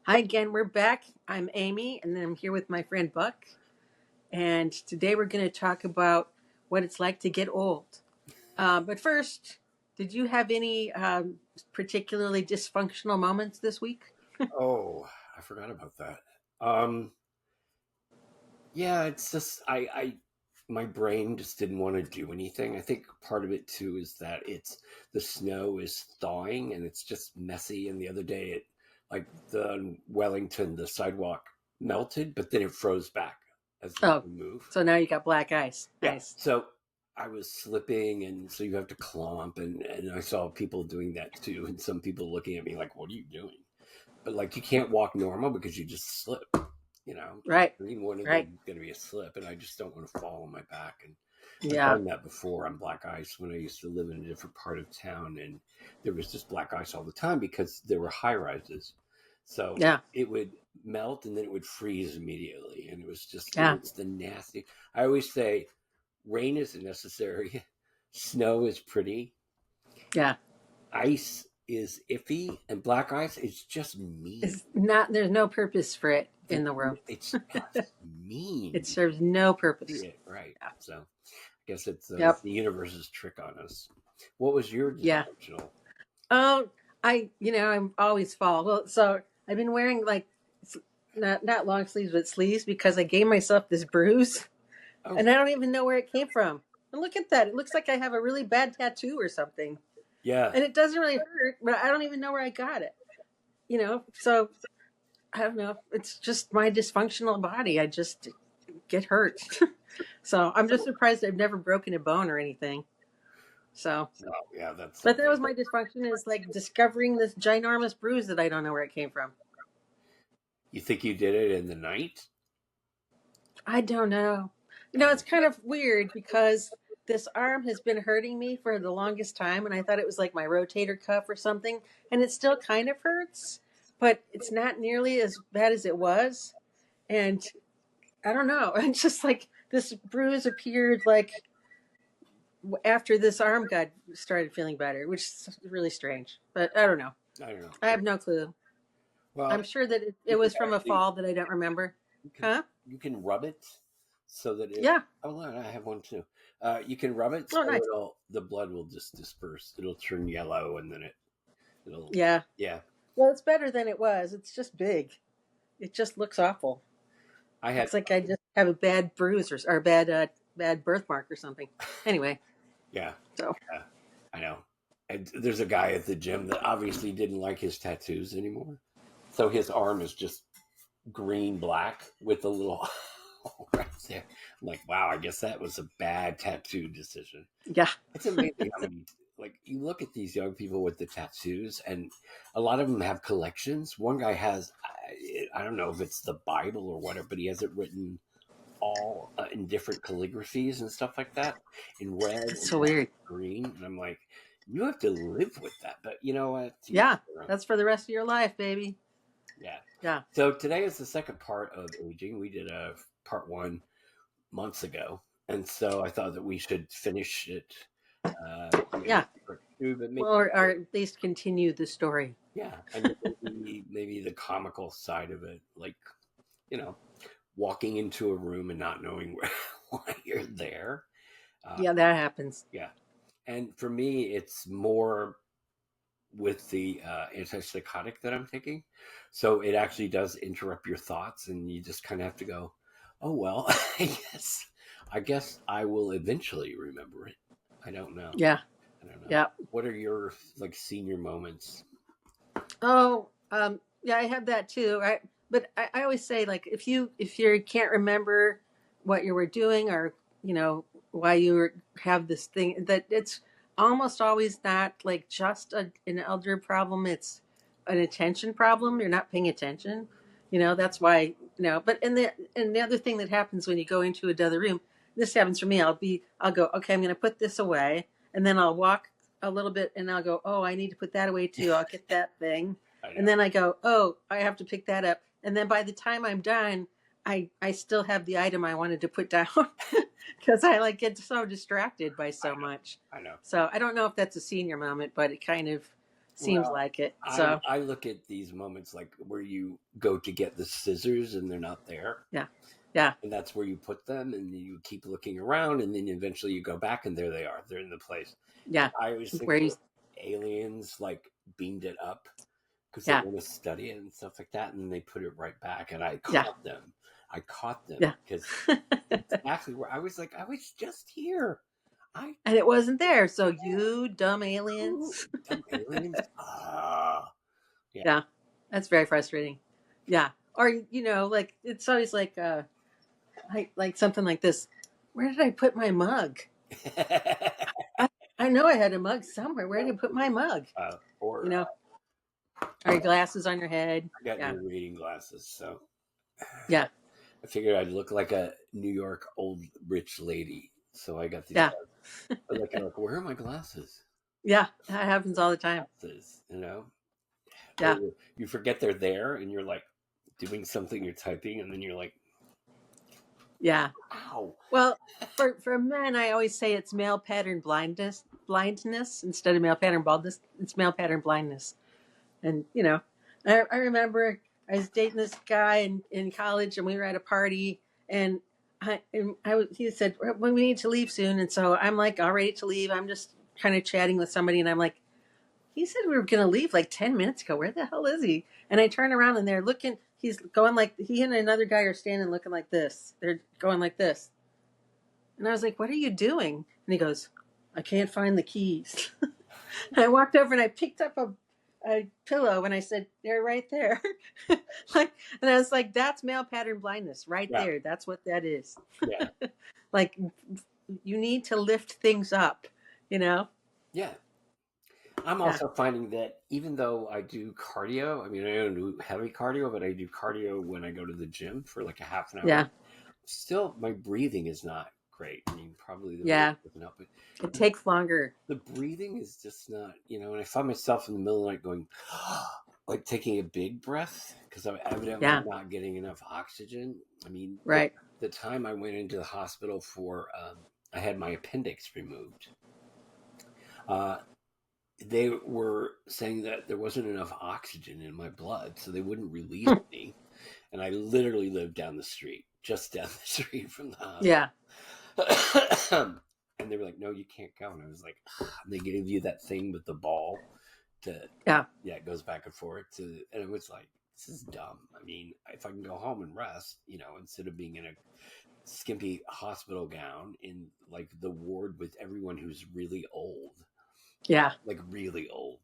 Hi again, we're back. I'm Amy, and then I'm here with my friend Buck. And today we're going to talk about what it's like to get old. But first, did you have any particularly dysfunctional moments this week? Oh, I forgot about that. Um, yeah, it's just my brain just didn't want to do anything. I think part of it too is that the snow is thawing and it's just messy. And the other day, like the Wellington, the sidewalk melted, but then it froze back as Oh, we move. so now you got black ice. Yeah, Nice. so I was slipping, and so you have to clomp, and I saw people doing that too, and some people looking at me like, "What are you doing?" But like you can't walk normal because you just slip, you know. Right, I mean, one of them right. is going to be a slip, and I just don't want to fall on my back. And I've Yeah, done that before on black ice when I used to live in a different part of town, and there was just black ice all the time because there were high rises. So yeah, it would melt and then it would freeze immediately, and yeah, it's the nasty. I always say, rain is necessary, snow is pretty, yeah. ice is iffy, and black ice is just mean. It's not, there's no purpose for it in There's, the world. it's It mean. serves no See purpose. it right. Yeah. So I guess it's Yep. the universe's trick on us. What was your Yeah. dysfunctional? Oh, I'm always fall. Well, so I've been wearing like not long sleeves, but sleeves because I gave myself this bruise, Oh and I don't even know where it came from. And look at that; it looks like I have a really bad tattoo or something, yeah, and it doesn't really hurt, but I don't even know where I got it. So I don't know. It's just my dysfunctional body. I just get hurt. So I'm just surprised I've never broken a bone or anything. So, oh, yeah. That's but that something. was my dysfunction is like discovering this ginormous bruise that I don't know where it came from. You think you did it in the night? I don't know. It's Oh, kind of weird because this arm has been hurting me for the longest time, and I thought it was like my rotator cuff or something, and it still kind of hurts, but it's not nearly as bad as it was. And I don't know. It's just like this bruise appeared like after this arm got started feeling better, which is really strange. But I don't know. I don't know. I have no clue. I'm Well, sure that it you can was from a actually fall that I don't remember. you can Huh? you can rub it so that it. Yeah. Oh, no, I have one too. You can rub it Oh, so nice. the blood will just disperse. It'll turn yellow, and then it'll Yeah. yeah. Well, it's better than it was. It's just big. It just looks awful. I had Looks like I just have a bad bruise or a bad birthmark or something. Anyway, yeah. so Yeah, I know. And there's a guy at the gym that obviously didn't like his tattoos anymore. So his arm is just green black with a little hole right there. I'm like, wow, I guess that was a bad tattoo decision. yeah, It's amazing how many, like, you look at these young people with the tattoos, and a lot of them have collections. One guy has, I don't know if it's the Bible or whatever, but he has it written all in different calligraphies and stuff like that in red it's and so weird. green. And I'm like, you have to live with that. But you know what? To each Yeah, their own. that's for the rest of your life, baby. Yeah. Yeah, So today is the second part of aging. We did a part one months ago. And so I thought that we should finish it. Maybe yeah. part two, but maybe, Well, or at least continue the story. yeah. And maybe the comical side of it, like, you know, walking into a room and not knowing why you're there. Uh, Yeah, that happens. yeah. And for me, it's more with the antipsychotic that I'm taking. So it actually does interrupt your thoughts, and you just kind of have to go, "Oh well, I guess I will eventually remember it." I don't know. Yeah, I don't know. yeah. What are your like senior moments? Oh, yeah, I have that too. But I always say like if you can't remember what you were doing or why have this thing that it's almost always not like just an elder problem. It's an attention problem. You're not paying attention. That's why But and the other thing that happens when you go into another room, this happens for me. I'll go, okay, I'm going to put this away, and then I'll walk a little bit and I'll go, oh, I need to put that away too. I'll get that thing. I And know. then I go, oh, I have to pick that up. And then by the time I'm done, I still have the item I wanted to put down because I like get so distracted by I so know. much. I know. So I don't know if that's a senior moment, but it kind of Seems Well, like it. I So I look at these moments like where you go to get the scissors and they're not there, yeah, yeah, and that's where you put them, and you keep looking around, and then eventually you go back, and there they are. They're in the place. yeah. I always think Where you? that aliens like beamed it up because they Yeah, want to study it and stuff like that, and then they put it right back. And I yeah, caught them. I caught them yeah. because exactly where I was like, I was just here. I And it wasn't there. So yeah, you dumb oh, aliens. dumb aliens. Ah, yeah. Yeah, that's very frustrating. Yeah, or like it's always like something like this. Where did I put my mug? I, I know I had a mug somewhere. Where did I put my mug? You or know, are your glasses on your head? I got Yeah, new reading glasses, so yeah, I figured I'd look like a New York old rich lady. So I got these yeah, glasses. I was like, where are my glasses? yeah. That happens all the time. Glasses, you know? Or Yeah, you forget they're there and you're like doing something, you're typing, and then you're like, yeah. ow. Well, for men, I always say it's male pattern blindness instead of male pattern baldness. It's male pattern blindness. And I remember I was dating this guy in college, and we were at a party, and he said, "Well, we need to leave soon," and so I'm like all ready to leave. I'm just kind of chatting with somebody, and I'm like, "He said we were going to leave like 10 minutes ago. Where the hell is he?" And I turn around, and they're looking. He's going like he and another guy are standing looking like this. They're going like this, and I was like, "What are you doing?" And he goes, "I can't find the keys." I walked over and I picked up a pillow and I said, "They're right there." Like, and I was like, "That's male pattern blindness right Yeah, there. That's what that is." yeah, Like, you need to lift things up, you know? yeah. I'm Yeah, also finding that even though I do cardio, I mean, I don't do heavy cardio, but I do cardio when I go to the gym for like a half an hour. yeah, Still, my breathing is not great. I mean, probably the weight yeah. doesn't help, but It takes longer. the breathing is just not, and I find myself in the middle of the night going, like taking a big breath because I'm evidently Yeah, not getting enough oxygen. I mean, right. the time I went into the hospital for, I had my appendix removed. Uh, they were saying that there wasn't enough oxygen in my blood, so they wouldn't release me. And I literally lived down the street, just down the street from the Yeah, hospital. And they were like, "No, you can't go." And I was like, and they gave you that thing with the ball to, yeah, yeah, it goes back and forth and it was like, this is dumb. I mean, if I can go home and rest, instead of being in a skimpy hospital gown in like the ward with everyone who's really old, yeah, like really old.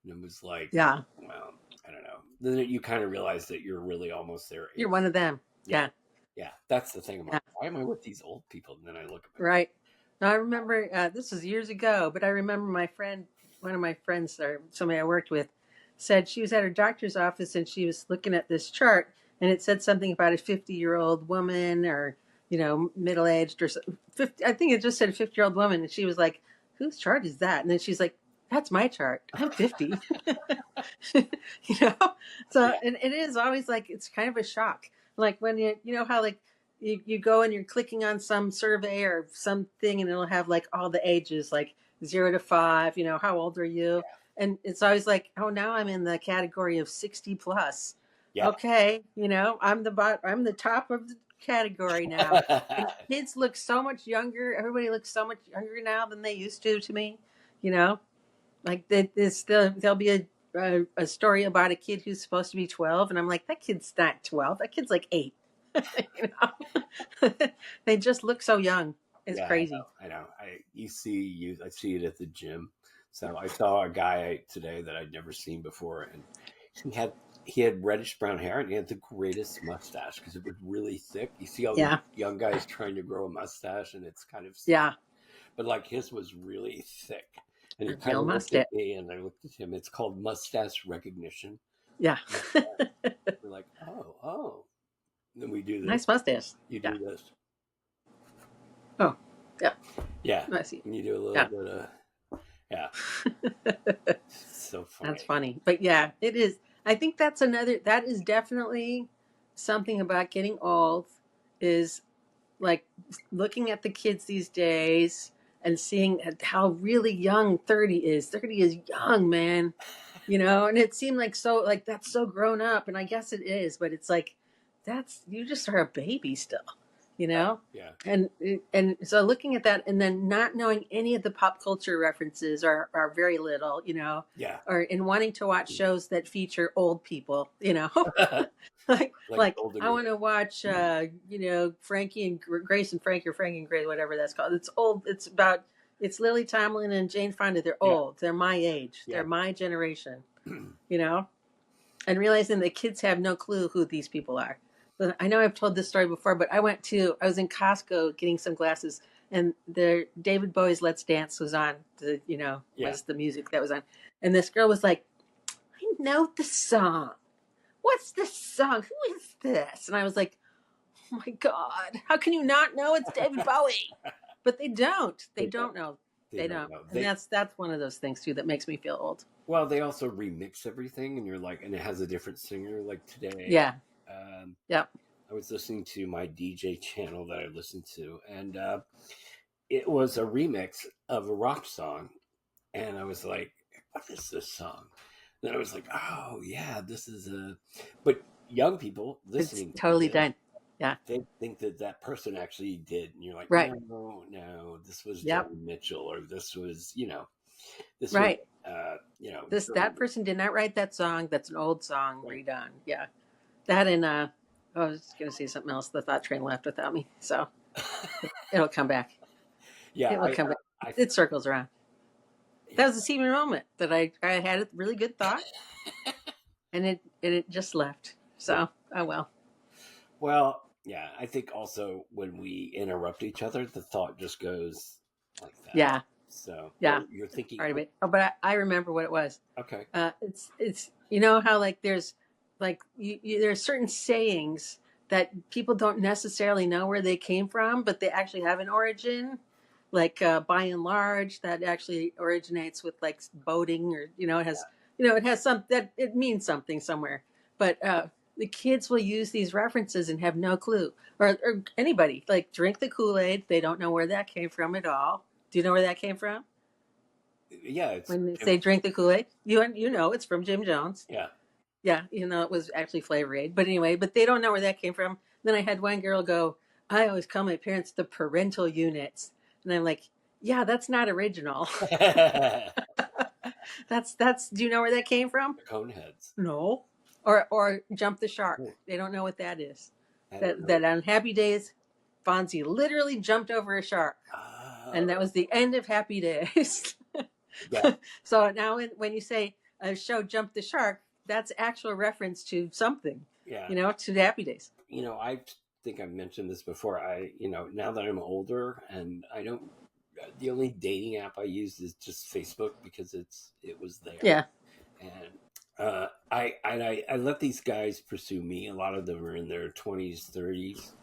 And it was like, yeah. well, I don't know. Then you kind of realize that you're really almost their You're age. one of them. Yeah. Yeah, Yeah. That's the thing. I'm like, yeah. why am I with these old people? And then I look at Right. Now I remember this was years ago, but I remember one of my friends, or somebody I worked with, said she was at her doctor's office and she was looking at this chart, and it said something about a 50-year-old woman, or middle aged, or 50. I think it just said a 50-year-old woman, and she was like, "Whose chart is that?" And then she's like, "That's my chart. I'm 50." you know. So, yeah. and it is always like it's kind of a shock, like when you know how like you go and you're clicking on some survey or something and it'll have like all the ages, like 0 to 5, how old are you? And it's always like, oh, now I'm in the category of 60 plus. Yeah. Okay, I'm the top of the category now. And kids look so much younger. Everybody looks so much younger now than they used to me, you know? Like there'll be a story about a kid who's supposed to be 12, and I'm like, that kid's not 12. That kid's like 8. you know, they just look so young. It's Yeah, crazy. I know. I see it at the gym. So I saw a guy today that I'd never seen before, and he had he had reddish brown hair, and he had the greatest mustache because it was really thick. You see all these Yeah, young guys trying to grow a mustache, and it's kind of, yeah. but like his was really thick. And he kind Real of looked at mustache. me, and I looked at him. It's called mustache recognition. Yeah, We're like, oh, oh. And then we do this. nice mustache. You Yeah. do this. Oh, yeah. Yeah. I see. And you do a little Yeah. bit of, yeah. So That's funny. funny. But yeah, it is. I think that is definitely something about getting old, is like looking at the kids these days and seeing how really young 30 is. 30 is young, man. And it seemed like so like that's so grown up, and I guess it is, but it's like that's you just are a baby still, you Yeah, know. yeah, And so looking at that and then not knowing any of the pop culture references are very little, yeah. or in wanting to watch shows that feature old people, like Like like Golden I Girls. want to watch Frankie and Grace and Frankie or Frankie and Grace, whatever that's called. It's old. It's Lily Tomlin and Jane Fonda. They're Yeah, old. They're my age. yeah. They're my generation. You know, and realizing that kids have no clue who these people are. But I know I've told this story before, but I was in Costco getting some glasses, and David Bowie's "Let's Dance" was on. Yeah. Was the music that was on, and this girl was like, "I know the song. What's this song? Who is this?" And I was like, "Oh my god, how can you not know it's David Bowie?" But they don't. They They don't. don't know. They They don't don't, know. and that's one of those things too that makes me feel old. Well, they also remix everything, and you're like, and it has a different singer. Like today, Yeah. um, Yep. I was listening to my DJ channel that I listen to, and it was a remix of a rock song, and I was like, "What is this song?" Then I was like, "Oh yeah, this is a." But young people It's listening to totally this, done. Yeah. they think that that person actually did, and you're like, Right. "No, no, this was Yep. Joni Mitchell, or this was, this was, Right. That Journey." person did not write that song. That's an old song Right. redone. Yeah. That and I was gonna say something else. The thought train left without me. So it'll come back. Yeah, It will come back. I, It circles around. yeah, That was a seeming moment that I had a really good thought, and it just left. yeah. So oh well. Well, yeah, I think also when we interrupt each other, the thought just goes like that. Yeah. So, Yeah. or you're thinking, Part of it. Oh, but I remember what it was. okay, It's how like there's like there's certain sayings that people don't necessarily know where they came from, but they actually have an origin. Like by and large, that actually originates with like boating, or it has some that it means something somewhere. But the kids will use these references and have no clue, or anybody like drink the Kool Aid. They don't know where that came from at all. Do you know where that came from? yeah, it's When they say drink the Kool Aid, you know it's from Jim Jones. yeah. Yeah, it was actually Flavor Aid. But anyway, but they don't know where that came from. Then I had one girl go, I always call my parents the parental units. And I'm like, yeah, that's not original. The That's do you know where that came from? Coneheads. No. Or jump the shark. Oh, They don't know what that is. I don't That know. that on Happy Days, Fonzie literally jumped over a shark. And that Oh, was the end of Happy Days. yeah, So now when you say a show Jump the Shark, that's actual reference to something, yeah. to the Happy Days. I think I've mentioned this before. Now that I'm older, and I don't, the only dating app I use is just Facebook because it was there, Yeah, and I let these guys pursue me. A lot of them are in their 20s, 30s,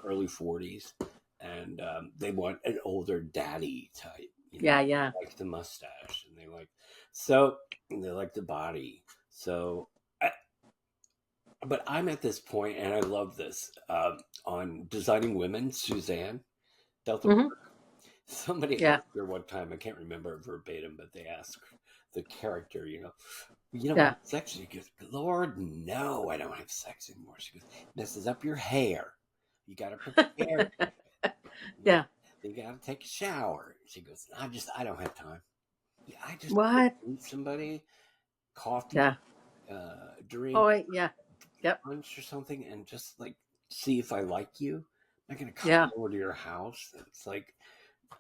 early 40s, and they want an older daddy type. yeah, yeah, Like the mustache, and so they like the body. So, but I'm at this point, and I love this on Designing Women. Suzanne Delta. hmm Somebody yeah, asked her one time. I can't remember it verbatim, but they asked the character, you don't yeah, have sex. She goes, Lord, no, I don't have sex anymore. She goes, messes up your hair. You got to prepare. You, yeah. you got to take a shower. She goes, I don't have time. Yeah, I just What? meet somebody, coffee, Yeah. drink, Oh, yeah. Yep. lunch or something, and just like see if I like you. I'm not gonna Yeah. come over to your house. It's like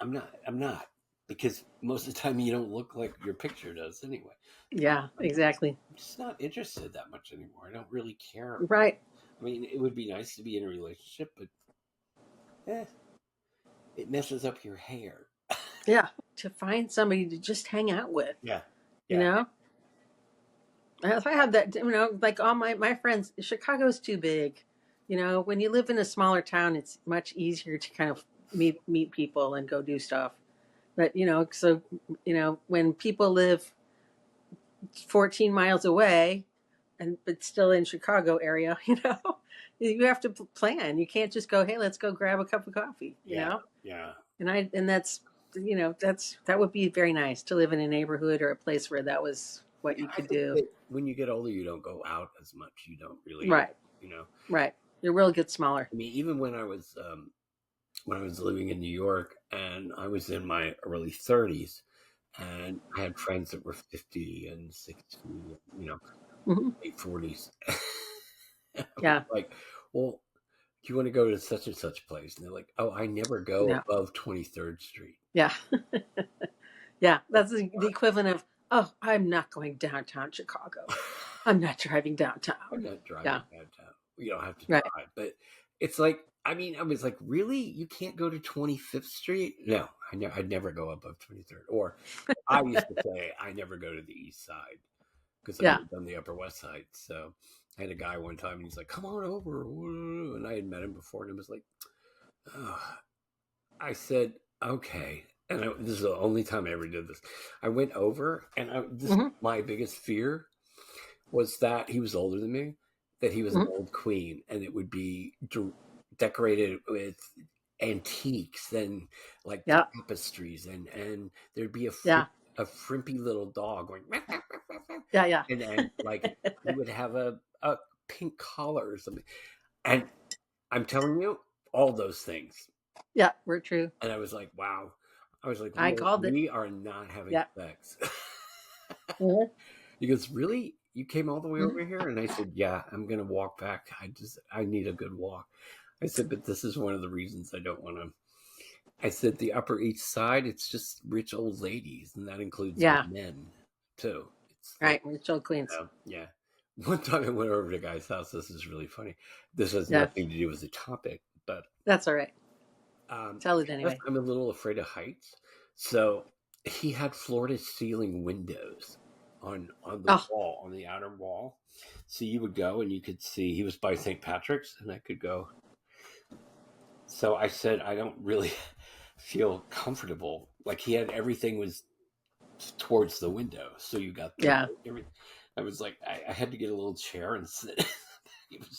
I'm not because most of the time you don't look like your picture does anyway. Yeah. Exactly. I'm just not interested that much anymore. I don't really care. Right. I mean, it would be nice to be in a relationship, but eh, it messes up your hair. Yeah. To find somebody to just hang out with, Yeah, you yeah, know. If I have that, like all my friends, Chicago's too big. When you live in a smaller town, it's much easier to kind of meet people and go do stuff. But when people live 14 miles away, but still in Chicago area, you have to plan. You can't just go, hey, let's go grab a cup of coffee, yeah, yeah, and that's that would be very nice to live in a neighborhood or a place where that was. what Yeah, you I could think do. that when you get older, you don't go out as much. You don't really, Right, you know. right. Your world gets smaller. I mean, even when I was living in New York and I was in my early 30s, and I had friends that were 50 and 60, Hmm. late 40s. I was Yeah, like, well, do you want to go to such and such place? And they're like, oh, I never go yeah, above 23rd Street. yeah, yeah. That's the equivalent of, oh, I'm not going downtown Chicago. I'm not driving I'm downtown. not driving Yeah, downtown. You don't have to right. drive. But it's like, I mean, I was like, really? You can't go to 25th Street? No, I'd never go above 23rd. Or I used to say, I never go to the East Side because I Yeah. lived on the Upper West Side. So I had a guy one time and he's like, come on over. And I had met him before and I was like, oh. I said, okay. And this is the only time I ever did this. I went over and this Hmm. my biggest fear was that he was older than me, that he was an Hmm. old queen, and it would be decorated with antiques and like Yeah, tapestries, and there'd be yeah, a frimpy little dog going, yeah, yeah, and like he would have a pink collar or something. And I'm telling you, all those things. yeah. We're true. And I was like, wow. I was like, I called it. we are not having Yeah. sex. Hmm. He goes, really? You came all the way Hmm. over here? And I said, yeah, I'm going to walk back. I need a good walk. I said, but this is one of the reasons I don't want to. I said, the Upper East Side, it's just rich old ladies, and that includes Yeah. men too. It's like, Right. We're still queens. yeah. One time I went over to a guy's house. This is really funny. This has Yeah. nothing to do with the topic, but That's all right. Tell it I guess anyway. I'm a little afraid of heights. So he had floor to ceiling windows on the Oh. wall, on the outer wall. So you would go and you could see he was by St. Patrick's and I could go. So I said I don't really feel comfortable. Like he had everything was towards the window. So you got the Yeah. everything. I was like I had to get a little chair and sit.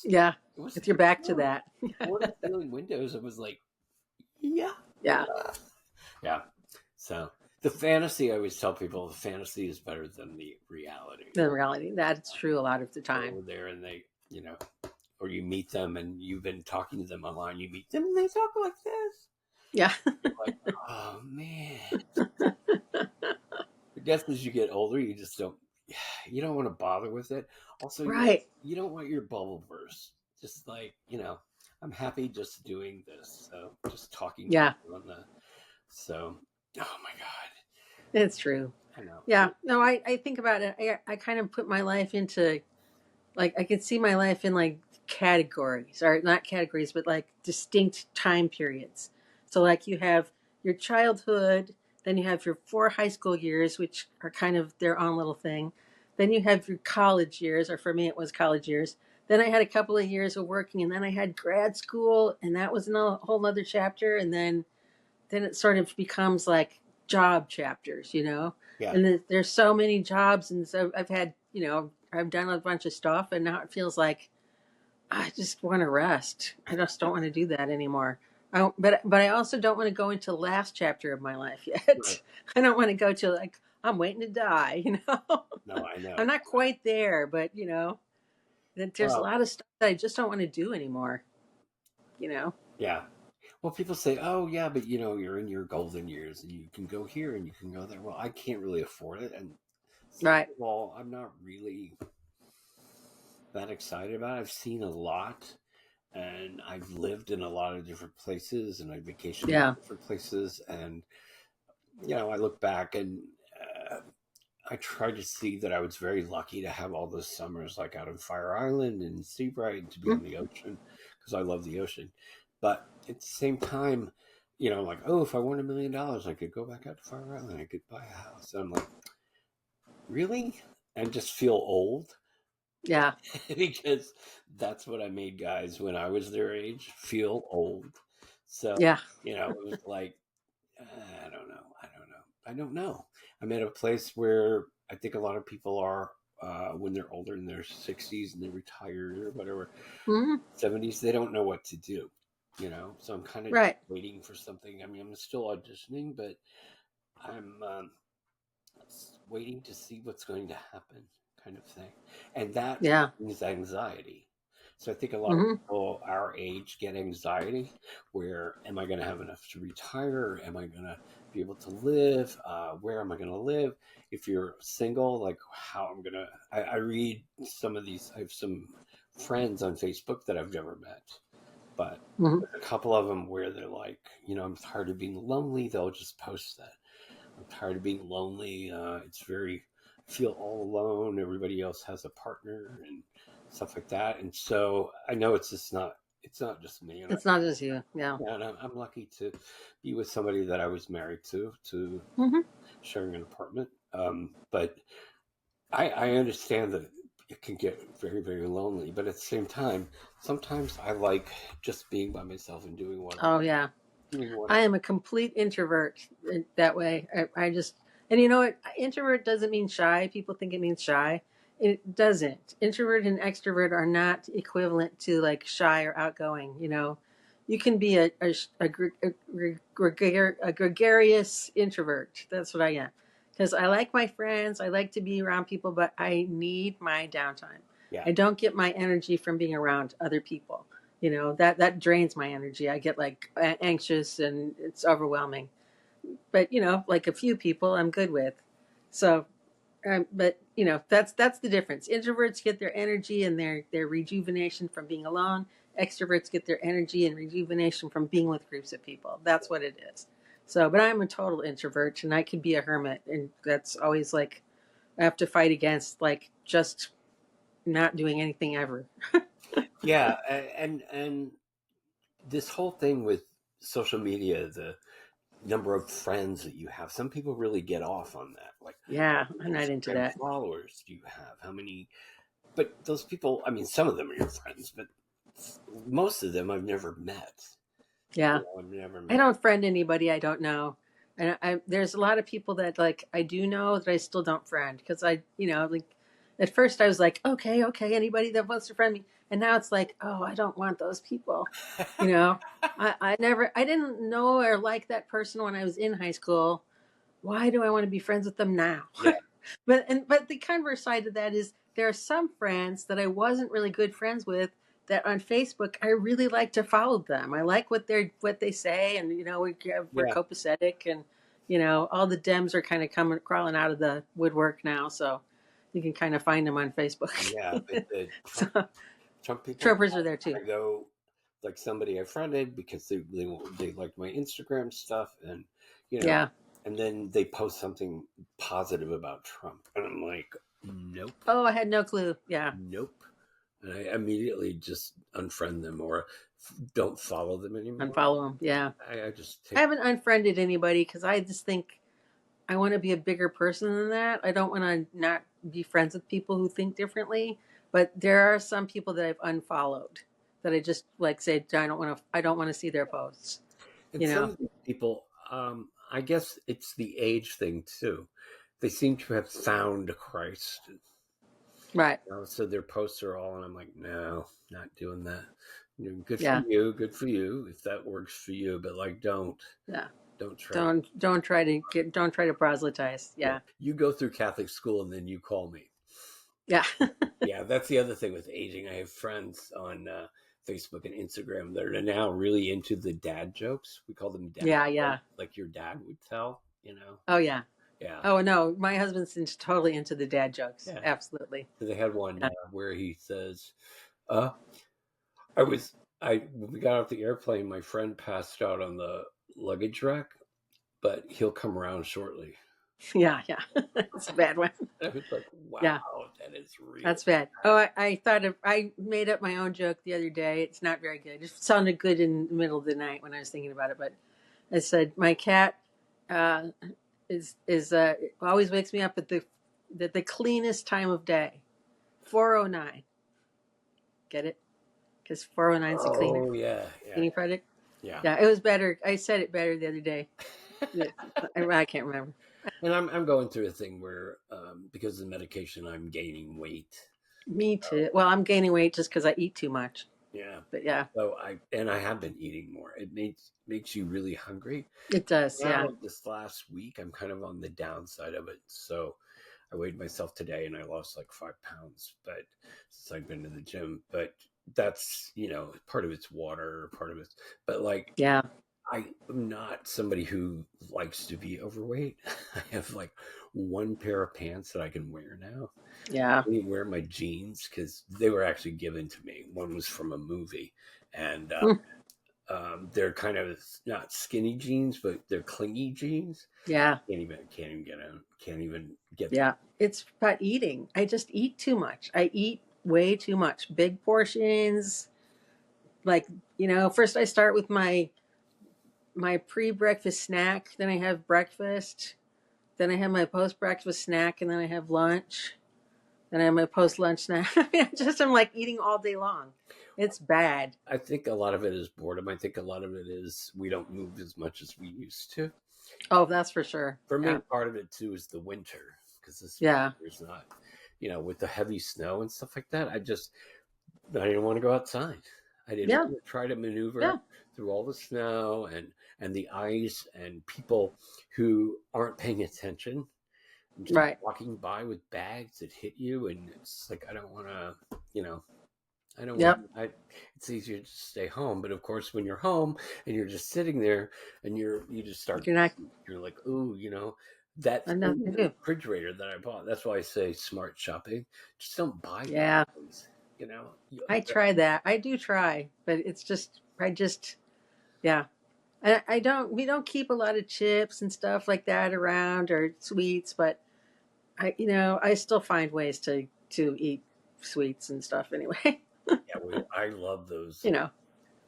Yeah. It was With your back to floor that. floor to ceiling windows. I was like, yeah. Yeah. Yeah. So the fantasy, I always tell people, the fantasy is better than the reality. In reality, that's true a lot of the Go time. over there and or you meet them and you've been talking to them online. You meet them and they talk like this. Yeah. You're like, oh man. I guess as you get older, you just don't. You don't want to bother with it. Also, Right. you don't want your bubble burst. Just like I'm happy just doing this. So just talking to Yeah. you on the. So, oh my god, It's true. I know. Yeah. No, I think about it. I kind of put my life into, like, I could see my life in like categories, or not categories, but like distinct time periods. So like you have your childhood, then you have your 4 high school years, which are kind of their own little thing. Then you have your college years, or for me it was college years. Then I had a couple of years of working, and then I had grad school, and that was a whole other chapter. And then it sort of becomes like job chapters, Yeah, and there's so many jobs, and so I've had, I've done a bunch of stuff, and now it feels like I just want to rest. I just don't want to do that anymore. I don't, but I also don't want to go into the last chapter of my life right. yet. I don't want to go to, like, I'm waiting to die. No, I I'm know. not quite there, but there's a Well, lot of stuff that I just don't want to do anymore. You know, yeah. Well, people say, "Oh, yeah, but you're in your golden years, and you can go here and you can go there." Well, I can't really afford it, and second right? of all, I'm not really that excited about it. I've seen a lot, and I've lived in a lot of different places, and I vacationed in Yeah. different places, and I look back and uh, I try to see that I was very lucky to have all those summers, like out in Fire Island and Seabright, to be on Mm. the ocean because I love the ocean. But at the same time, like, oh, if I won $1 million, I could go back out to Fire Island. I could buy a house. And I'm like, really? And just feel old Yeah. because that's what I made guys when I was their age feel old. So, Yeah. it was like, I don't know. I don't know. I'm at a place where I think a lot of people are when they're older in their 60s and they're retired or whatever, Hmm. 70s, they don't know what to do, So I'm kind of Right. waiting for something. I mean, I'm still auditioning, but I'm waiting to see what's going to happen, kind of thing. And that Yeah. brings anxiety. So I think a lot of Hmm. people our age get anxiety where am I going to have enough to retire? Am I going to be able to live? Where am I going to live? If you're single, like how I'm going to. I read some of these, I have some friends on Facebook that I've never met, but Hmm. there's a couple of them where they're like, I'm tired of being lonely. They'll just post that. I'm tired of being lonely. It's very, I feel all alone. Everybody else has a partner and stuff like that. And so I know it's not just me. And, It's not just you. Yeah. yeah, and I'm lucky to be with somebody that I was married to Hmm. sharing an apartment. But I understand that it can get very, very lonely. But at the same time, sometimes I like just being by myself and Oh yeah. doing what I am a complete introvert that way. I just, and you know what? Introvert doesn't mean shy. People think it means shy. It doesn't. Introvert and extrovert are not equivalent to like shy or outgoing. You can be a gregarious introvert. That's what I am. Because I like my friends. I like to be around people, but I need my downtime. yeah. I don't get my energy from being around other people. That drains my energy. I get like anxious and it's overwhelming. But like a few people I'm good with. So but that's the difference. Introverts get their energy and their rejuvenation from being alone. Extroverts get their energy and rejuvenation from being with groups of people. That's what it is. So but I'm a total introvert and I can be a hermit, and that's always like I have to fight against like just not doing anything ever. Yeah. And this whole thing with social media, the number of friends that you have, some people really get off on that. Like, Yeah, how I'm many not into Instagram that. followers do you have? How many? But those people, I mean, some of them are your friends, but most of them I've never met. Yeah. I've never I met. don't friend anybody I don't know. And there's a lot of people that like I do know that I still don't friend because like at first I was like, okay, okay, anybody that wants to friend me. And now it's like, oh, I don't want those people. You know, I didn't know or like that person when I was in high school. Why do I want to be friends with them now? Yeah, But the converse side of that is there are some friends that I wasn't really good friends with that on Facebook I really like to follow them. I like what they say, and we're yeah, copacetic, and all the Dems are kind of coming crawling out of the woodwork now, so you can kind of find them on Facebook. yeah. But the So Trump people, Trumpers are there too. I go like somebody I friended because they liked my Instagram stuff, and you know, Yeah. and then they post something positive about Trump, and I'm like, nope. Oh, I had no clue. Yeah. Nope. And I immediately just unfriend them or don't follow them anymore. Unfollow them. Yeah. I just I take, haven't unfriended anybody because I just think I want to be a bigger person than that. I don't want to not be friends with people who think differently. But there are some people that I've unfollowed that I just like say I don't want to see their posts. and You some know. of these people, I guess it's the age thing too. They seem to have found Christ. Right. So their posts are all, and I'm like, no, not doing that. Good for Yeah. you, good for you, if that works for you. But like, Yeah. don't try. Don't try to proselytize. Yeah, Yeah. you go through Catholic school and then you call me. Yeah. Yeah, that's the other thing with aging. I have friends on Facebook and Instagram that are now really into the dad jokes. We call them dad Yeah. jokes, Yeah. like your dad would tell. Oh yeah. Yeah, Oh no, my husband's totally into the dad jokes. yeah. Absolutely. So they had one Yeah. where he says, "Uh, I was I when we got off the airplane. My friend passed out on the luggage rack, but he'll come around shortly." Yeah. Yeah. It's a bad one. And I was like, Yeah. "Wow, that is real." That's bad. Oh, I made up my own joke the other day. It's not very good. It sounded good in the middle of the night when I was thinking about it, but I said my cat uh, is always wakes me up at the cleanest time of day, 4:09. Get it? Because 4:09 is a Oh yeah, yeah, cleaning project. yeah. Yeah, it was better. I said it better the other day. I can't remember. And I'm going through a thing where because of the medication, I'm gaining weight. Me too. Well, I'm gaining weight just because I eat too much. Yeah. But yeah, So I have been eating more. It makes you really hungry. it does. Now, Yeah. like this last week, I'm kind of on the downside of it. So I weighed myself today and I lost like 5 pounds, but since I've been to the gym, but that's, part of it's water, part of it's, but like Yeah. I am not somebody who likes to be overweight. I have like one pair of pants that I can wear now. Yeah. I wear my jeans because they were actually given to me. One was from a movie, and Mm, they're kind of not skinny jeans, but they're clingy jeans. yeah. Can't even get them. Can't even get them. Yeah. It's about eating. I just eat too much. I eat way too much. Big portions. Like, first I start with my pre-breakfast snack, then I have breakfast, then I have my post-breakfast snack, and then I have lunch. Then I have my post-lunch snack. I'm like eating all day long. It's bad. I think a lot of it is boredom. I think a lot of it is we don't move as much as we used to. Oh, that's for sure. For me, Yeah. part of it too is the winter because this Yeah. winter is not, with the heavy snow and stuff like that. I didn't want to go outside. I didn't Yeah. want to try to maneuver Yeah. through all the snow and the ice and people who aren't paying attention and just Right. walking by with bags that hit you. And it's like, I don't want to, I don't want Yep. it's easier to stay home. But of course, when you're home and you're just sitting there and you just start, You're not, you're like, ooh, that I'm thing nothing in to the do. refrigerator that I bought. That's why I say smart shopping. Just don't buy those Yeah. things. You know, you, I try that. I do try, but yeah. We don't keep a lot of chips and stuff like that around or sweets, but I still find ways to eat sweets and stuff anyway. yeah, I love those. you know.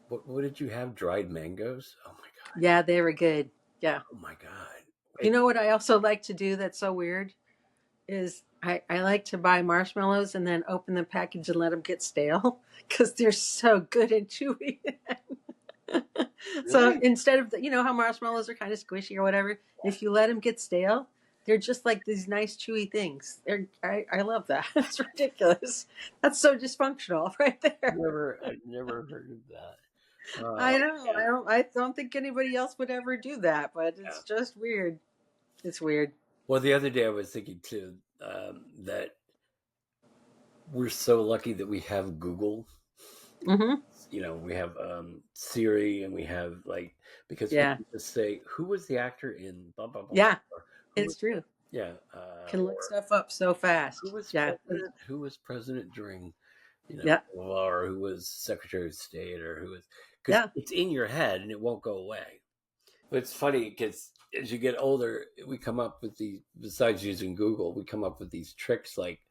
What did you have? Dried mangoes? Oh my god! Yeah, they were good. Yeah. Oh my god! You It, know what I also like to do that's so weird is I like to buy marshmallows and then open the package and let them get stale because they're so good and chewy. So really? instead of how marshmallows are kind of squishy or whatever, if you let them get stale, they're just like these nice chewy things. I love that. It's ridiculous. That's so dysfunctional right there. I've never heard of that. I Oh know. man, I don't think anybody else would ever do that, but yeah. it's just weird. It's weird. Well, the other day I was thinking too that we're so lucky that we have Google. Hmm. We have Siri, and we have like because we Yeah. can just say who was the actor in blah blah blah, Yeah. or who It's was true. yeah, Can look or stuff up so who fast. was Yeah. president, during Yeah. blah, blah, or who was Secretary of State, or who was because Yeah. it's in your head and it won't go away. But it's funny because as you get older, we come up with these. Besides using Google, we come up with these tricks like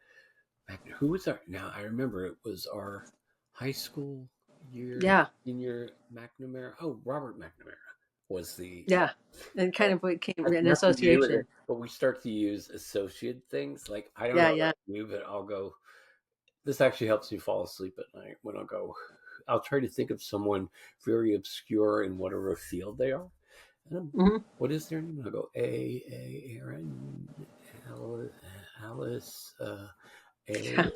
who was our now I remember it was our high school year Yeah. senior McNamara. Oh, Robert McNamara was the Yeah. And kind of became has an nothing to do with it, association. but we start to use associate things. Like I don't Yeah. know Yeah. about you, but I'll go. This actually helps me fall asleep at night when I'll go. I'll try to think of someone very obscure in whatever field they are. And Hmm. what is their name? I'll go Aaron, Alice, A, Yeah.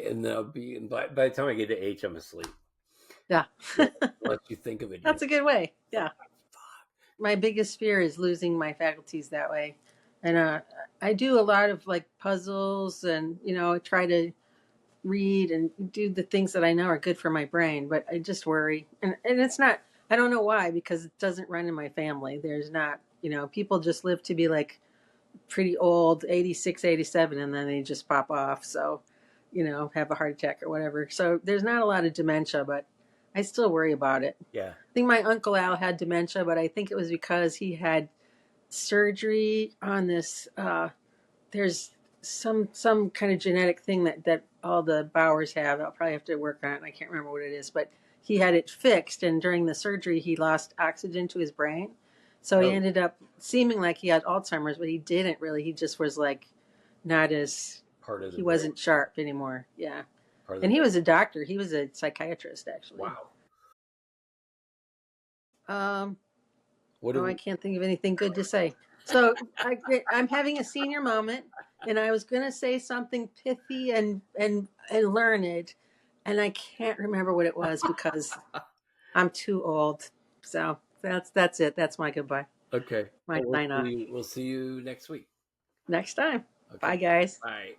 and they'll be. And by the time I get to H, I'm asleep. Yeah. Yeah, unless you think of it, That's a good way. it's like, Yeah. My biggest fear is losing my faculties that way. And I do a lot of like puzzles and, try to read and do the things that I know are good for my brain, but I just worry. And it's not, I don't know why, because it doesn't run in my family. There's not, people just live to be like pretty old, 86, 87, and then they just pop off. So, have a heart attack or whatever. So there's not a lot of dementia, but I still worry about it. yeah. I think my Uncle Al had dementia, but I think it was because he had surgery on this. There's some kind of genetic thing that all the Bowers have. I'll probably have to work on it. I can't remember what it is, but he had it fixed, and during the surgery, he lost oxygen to his brain, so he Oh, ended up seeming like he had Alzheimer's, but he didn't really. He just was like not as part of the he brain, wasn't sharp anymore. Yeah, part of the and he brain. was a doctor. He was a psychiatrist actually. Wow. Um, What do Oh, I we? can't think of anything good to say. So I'm having a senior moment, and I was going to say something pithy and learned, and I can't remember what it was because I'm too old. So that's it. That's my goodbye. Okay. My Well, sign off. we'll see you next week. Next time. Okay. Bye, guys. Bye.